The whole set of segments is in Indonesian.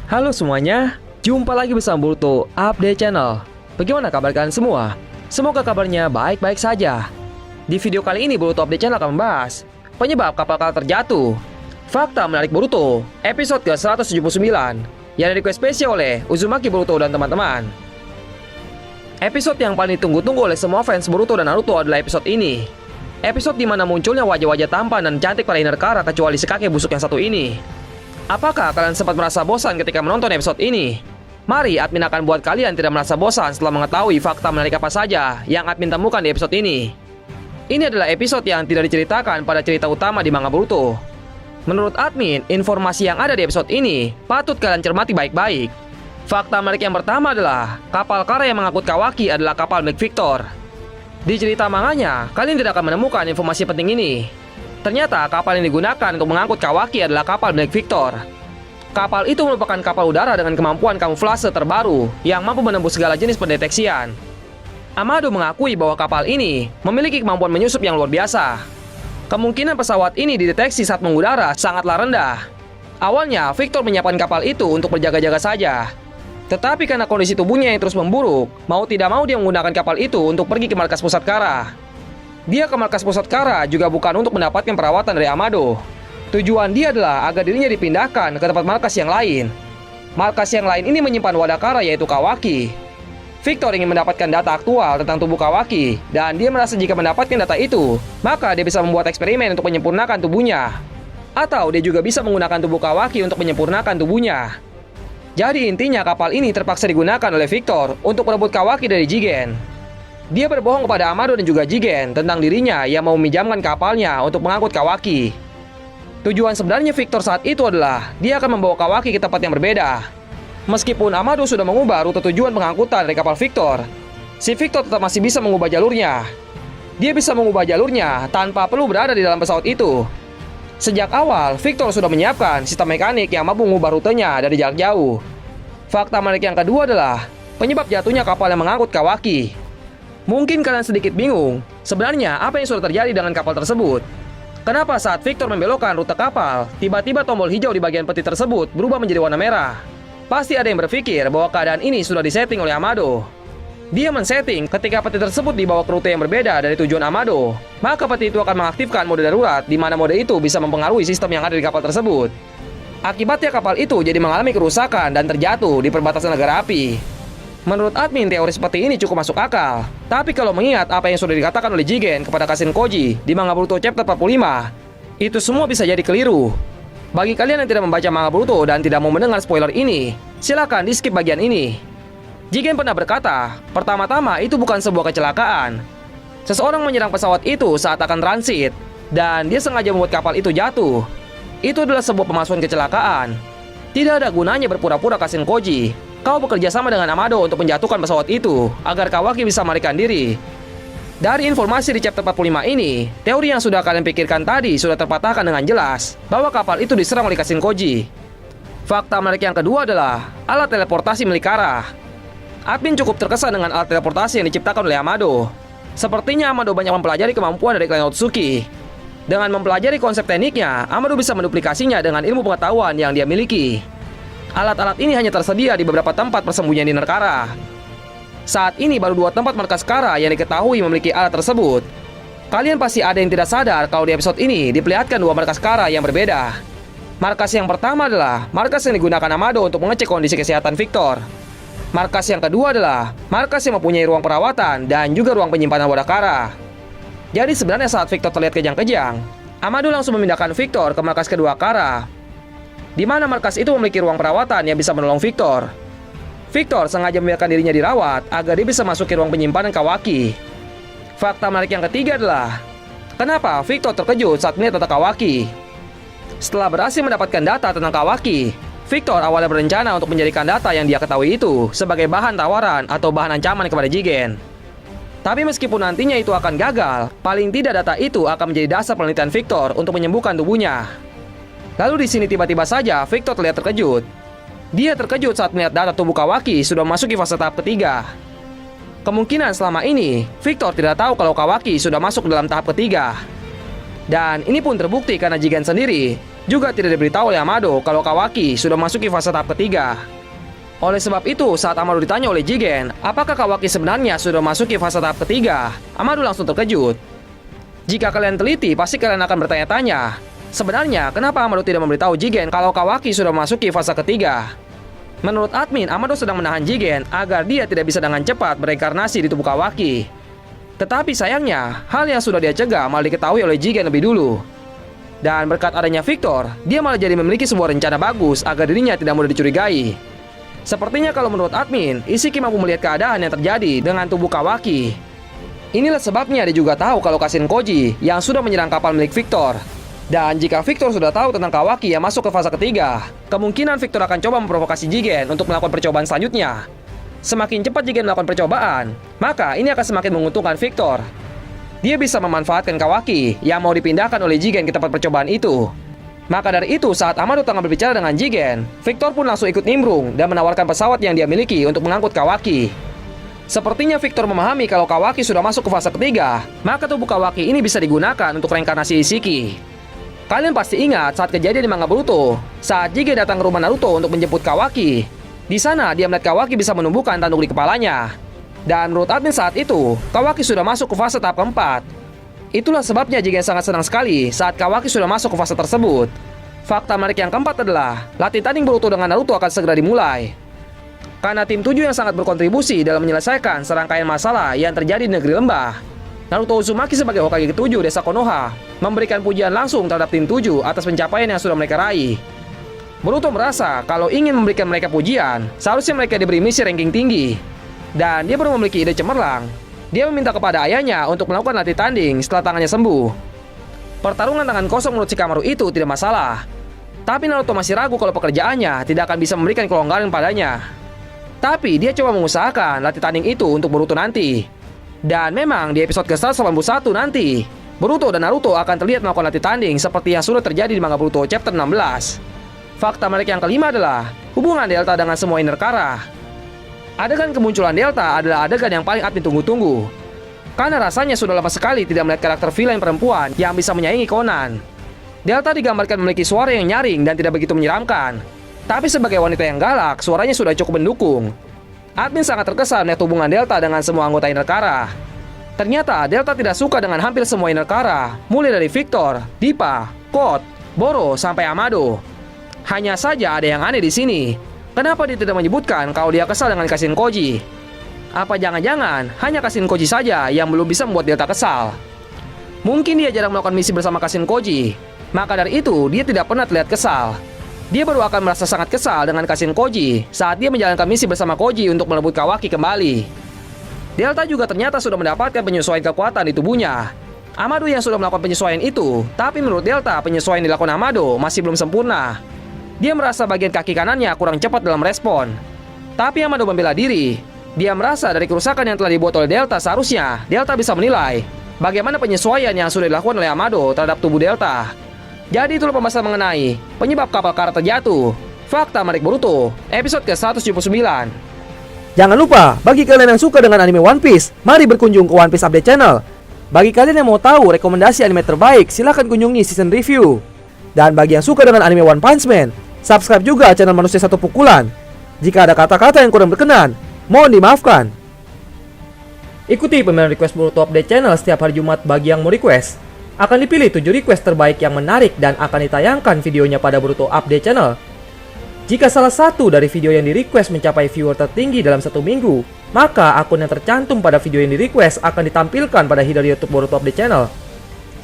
Halo semuanya, jumpa lagi bersama Boruto Update Channel. Bagaimana kabar kalian semua? Semoga kabarnya baik-baik saja. Di video kali ini Boruto Update Channel akan membahas penyebab kapal terjatuh, fakta menarik Boruto, episode ke-179 yang di-request spesial oleh Uzumaki Boruto dan teman-teman. Episode yang paling ditunggu-tunggu oleh semua fans Boruto dan Naruto adalah episode ini. Episode dimana munculnya wajah-wajah tampan dan cantik para Hinekara kecuali si kakek busuk yang satu ini. Apakah kalian sempat merasa bosan ketika menonton episode ini? Mari admin akan buat kalian tidak merasa bosan setelah mengetahui fakta menarik apa saja yang admin temukan di episode ini. Ini adalah episode yang tidak diceritakan pada cerita utama di manga Boruto. Menurut admin, informasi yang ada di episode ini patut kalian cermati baik-baik. Fakta menarik yang pertama adalah kapal Kara yang mengangkut Kawaki adalah kapal milik Victor. Di cerita manganya, kalian tidak akan menemukan informasi penting ini. Ternyata kapal yang digunakan untuk mengangkut Kawaki adalah kapal milik Victor. Kapal itu merupakan kapal udara dengan kemampuan kamuflase terbaru yang mampu menembus segala jenis pendeteksian. Amado mengakui bahwa kapal ini memiliki kemampuan menyusup yang luar biasa. Kemungkinan pesawat ini dideteksi saat mengudara sangatlah rendah. Awalnya, Victor menyiapkan kapal itu untuk berjaga-jaga saja. Tetapi karena kondisi tubuhnya yang terus memburuk, mau tidak mau dia menggunakan kapal itu untuk pergi ke markas pusat Kara. Dia ke markas pusat Kara juga bukan untuk mendapatkan perawatan dari Amado. Tujuan dia adalah agar dirinya dipindahkan ke tempat markas yang lain. Markas yang lain ini menyimpan wadah Kara yaitu Kawaki. Victor ingin mendapatkan data aktual tentang tubuh Kawaki, dan dia merasa jika mendapatkan data itu, maka dia bisa membuat eksperimen untuk menyempurnakan tubuhnya. Atau dia juga bisa menggunakan tubuh Kawaki untuk menyempurnakan tubuhnya. Jadi intinya kapal ini terpaksa digunakan oleh Victor untuk merebut Kawaki dari Jigen. Dia berbohong kepada Amado dan juga Jigen tentang dirinya yang mau meminjamkan kapalnya untuk mengangkut Kawaki. Tujuan sebenarnya Victor saat itu adalah dia akan membawa Kawaki ke tempat yang berbeda. Meskipun Amado sudah mengubah rute tujuan pengangkutan dari kapal Victor, si Victor tetap masih bisa mengubah jalurnya. Dia bisa mengubah jalurnya tanpa perlu berada di dalam pesawat itu. Sejak awal, Victor sudah menyiapkan sistem mekanik yang mampu mengubah rutenya dari jarak jauh. Fakta menarik yang kedua adalah penyebab jatuhnya kapal yang mengangkut Kawaki. Mungkin kalian sedikit bingung, sebenarnya apa yang sudah terjadi dengan kapal tersebut? Kenapa saat Victor membelokkan rute kapal, tiba-tiba tombol hijau di bagian peti tersebut berubah menjadi warna merah? Pasti ada yang berpikir bahwa keadaan ini sudah disetting oleh Amado. Dia men-setting ketika peti tersebut dibawa ke rute yang berbeda dari tujuan Amado, maka peti itu akan mengaktifkan mode darurat di mana mode itu bisa mempengaruhi sistem yang ada di kapal tersebut. Akibatnya kapal itu jadi mengalami kerusakan dan terjatuh di perbatasan negara api. Menurut admin, teori seperti ini cukup masuk akal. Tapi kalau mengingat apa yang sudah dikatakan oleh Jigen kepada Kashin Koji di manga Boruto chapter 45, itu semua bisa jadi keliru. Bagi kalian yang tidak membaca manga Boruto dan tidak mau mendengar spoiler ini, silakan di skip bagian ini. Jigen pernah berkata, pertama-tama itu bukan sebuah kecelakaan. Seseorang menyerang pesawat itu saat akan transit, dan dia sengaja membuat kapal itu jatuh. Itu adalah sebuah pemalsuan kecelakaan. Tidak ada gunanya berpura-pura Kashin Koji. Kau bekerja sama dengan Amado untuk menjatuhkan pesawat itu agar Kawaki bisa melarikan diri. Dari informasi di chapter 45 ini, teori yang sudah kalian pikirkan tadi sudah terpatahkan dengan jelas bahwa kapal itu diserang oleh Kashin Koji. Fakta menarik yang kedua adalah alat teleportasi milik Kara. Admin cukup terkesan dengan alat teleportasi yang diciptakan oleh Amado. Sepertinya Amado banyak mempelajari kemampuan dari klan Otsutsuki. Dengan mempelajari konsep tekniknya, Amado bisa menduplikasinya dengan ilmu pengetahuan yang dia miliki. Alat-alat ini hanya tersedia di beberapa tempat persembunyian di Hinekara. Saat ini baru 2 tempat markas Kara yang diketahui memiliki alat tersebut. Kalian pasti ada yang tidak sadar kalau di episode ini diperlihatkan 2 markas Kara yang berbeda. Markas yang pertama adalah markas yang digunakan Amado untuk mengecek kondisi kesehatan Victor. Markas yang kedua adalah markas yang mempunyai ruang perawatan dan juga ruang penyimpanan wadah Kara. Jadi sebenarnya saat Victor terlihat kejang-kejang, Amado langsung memindahkan Victor ke markas kedua Kara, di mana markas itu memiliki ruang perawatan yang bisa menolong Victor. Victor sengaja membiarkan dirinya dirawat agar dia bisa masuk ke ruang penyimpanan Kawaki. Fakta menarik yang ketiga adalah kenapa Victor terkejut saat melihat data Kawaki. Setelah berhasil mendapatkan data tentang Kawaki, Victor awalnya berencana untuk menjadikan data yang dia ketahui itu sebagai bahan tawaran atau bahan ancaman kepada Jigen. Tapi meskipun nantinya itu akan gagal, paling tidak data itu akan menjadi dasar penelitian Victor untuk menyembuhkan tubuhnya. Lalu di sini tiba-tiba saja Victor terlihat terkejut. Dia terkejut saat melihat data tubuh Kawaki sudah memasuki fase tahap ketiga. Kemungkinan selama ini Victor tidak tahu kalau Kawaki sudah masuk dalam tahap ketiga. Dan ini pun terbukti karena Jigen sendiri Juga tidak diberitahu oleh Amado kalau Kawaki sudah masuki fase tahap ketiga. Oleh sebab itu, saat Amado ditanya oleh Jigen, apakah Kawaki sebenarnya sudah masuki fase tahap ketiga, Amado langsung terkejut. Jika kalian teliti, pasti kalian akan bertanya-tanya, sebenarnya kenapa Amado tidak memberitahu Jigen kalau Kawaki sudah masuki fase ketiga? Menurut admin, Amado sedang menahan Jigen agar dia tidak bisa dengan cepat bereinkarnasi di tubuh Kawaki. Tetapi sayangnya, hal yang sudah dia cegah malah diketahui oleh Jigen lebih dulu. Dan berkat adanya Victor, dia malah jadi memiliki sebuah rencana bagus agar dirinya tidak mudah dicurigai. Sepertinya kalau menurut admin, Isiki mampu melihat keadaan yang terjadi dengan tubuh Kawaki. Inilah sebabnya dia juga tahu kalau Kashin Koji yang sudah menyerang kapal milik Victor. Dan jika Victor sudah tahu tentang Kawaki yang masuk ke fase ketiga, kemungkinan Victor akan coba memprovokasi Jigen untuk melakukan percobaan selanjutnya. Semakin cepat Jigen melakukan percobaan, maka ini akan semakin menguntungkan Victor. Dia bisa memanfaatkan Kawaki yang mau dipindahkan oleh Jigen ke tempat percobaan itu. Maka dari itu, saat Amado tengah berbicara dengan Jigen, Victor pun langsung ikut nimbrung dan menawarkan pesawat yang dia miliki untuk mengangkut Kawaki. Sepertinya Victor memahami kalau Kawaki sudah masuk ke fase ketiga, maka tubuh Kawaki ini bisa digunakan untuk reinkarnasi Isiki. Kalian pasti ingat saat kejadian di manga Boruto, saat Jigen datang ke rumah Naruto untuk menjemput Kawaki. Di sana, dia melihat Kawaki bisa menumbuhkan tanduk di kepalanya. Dan menurut admin saat itu, Kawaki sudah masuk ke fase tahap keempat. Itulah sebabnya Jigen sangat senang sekali saat Kawaki sudah masuk ke fase tersebut. Fakta menarik yang keempat adalah, latih tanding Boruto dengan Naruto akan segera dimulai. Karena tim 7 yang sangat berkontribusi dalam menyelesaikan serangkaian masalah yang terjadi di negeri lembah, Naruto Uzumaki sebagai Hokage ke-7 desa Konoha memberikan pujian langsung terhadap tim 7 atas pencapaian yang sudah mereka raih. Boruto merasa kalau ingin memberikan mereka pujian, seharusnya mereka diberi misi ranking tinggi. Dan dia baru memiliki ide cemerlang. Dia meminta kepada ayahnya untuk melakukan latih tanding setelah tangannya sembuh. Pertarungan tangan kosong menurut Shikamaru itu tidak masalah. Tapi Naruto masih ragu kalau pekerjaannya tidak akan bisa memberikan kelonggaran padanya. Tapi dia coba mengusahakan latih tanding itu untuk Boruto nanti. Dan memang di episode ke-181 nanti, Boruto dan Naruto akan terlihat melakukan latih tanding seperti yang sudah terjadi di manga Boruto chapter 16. Fakta menarik yang kelima adalah hubungan Delta dengan semua inner Kara. Adegan kemunculan Delta adalah adegan yang paling admin tunggu-tunggu. Karena rasanya sudah lama sekali tidak melihat karakter villain perempuan yang bisa menyaingi Conan. Delta digambarkan memiliki suara yang nyaring dan tidak begitu menyeramkan. Tapi sebagai wanita yang galak, suaranya sudah cukup mendukung. Admin sangat terkesan melihat hubungan Delta dengan semua anggota inner Kara. Ternyata Delta tidak suka dengan hampir semua inner Kara, mulai dari Victor, Dippa, Code, Boro, sampai Amado. Hanya saja ada yang aneh di sini. Kenapa dia tidak menyebutkan kalau dia kesal dengan Kashin Koji? Apa jangan-jangan hanya Kashin Koji saja yang belum bisa membuat Delta kesal? Mungkin dia jarang melakukan misi bersama Kashin Koji. Maka dari itu dia tidak pernah terlihat kesal. Dia baru akan merasa sangat kesal dengan Kashin Koji saat dia menjalankan misi bersama Koji untuk merebut Kawaki kembali. Delta juga ternyata sudah mendapatkan penyesuaian kekuatan di tubuhnya. Amado yang sudah melakukan penyesuaian itu, tapi menurut Delta penyesuaian dilakukan Amado masih belum sempurna. Dia merasa bagian kaki kanannya kurang cepat dalam respon. Tapi Amado membela diri. Dia merasa dari kerusakan yang telah dibuat oleh Delta seharusnya Delta bisa menilai bagaimana penyesuaian yang sudah dilakukan oleh Amado terhadap tubuh Delta. Jadi itulah pembahasan mengenai penyebab kapal Kara terjatuh. Fakta menarik Boruto, episode ke-179. Jangan lupa, bagi kalian yang suka dengan anime One Piece, mari berkunjung ke One Piece Update Channel. Bagi kalian yang mau tahu rekomendasi anime terbaik, silahkan kunjungi season review. Dan bagi yang suka dengan anime One Punch Man, subscribe juga channel Manusia Satu Pukulan. Jika ada kata-kata yang kurang berkenan, mohon dimaafkan. Ikuti pemilihan request Boruto Update Channel setiap hari Jumat bagi yang mau request. Akan dipilih 7 request terbaik yang menarik dan akan ditayangkan videonya pada Boruto Update Channel. Jika salah satu dari video yang di-request mencapai viewer tertinggi dalam 1 minggu, maka akun yang tercantum pada video yang di-request akan ditampilkan pada header YouTube Boruto Update Channel.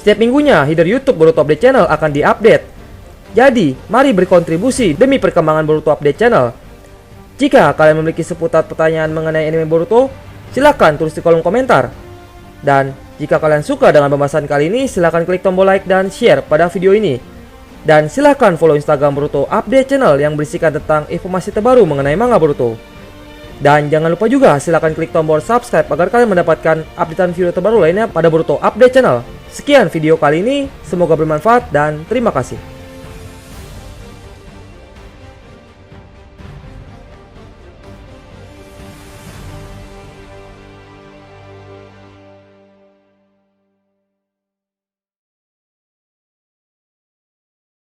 Setiap minggunya, header YouTube Boruto Update Channel akan di-update. Jadi, mari berkontribusi demi perkembangan Boruto Update Channel. Jika kalian memiliki seputar pertanyaan mengenai anime Boruto, silahkan tulis di kolom komentar. Dan jika kalian suka dengan pembahasan kali ini, silahkan klik tombol like dan share pada video ini. Dan silahkan follow Instagram Boruto Update Channel yang berisikan tentang informasi terbaru mengenai manga Boruto. Dan jangan lupa juga silahkan klik tombol subscribe agar kalian mendapatkan updatean video terbaru lainnya pada Boruto Update Channel. Sekian video kali ini, semoga bermanfaat dan terima kasih.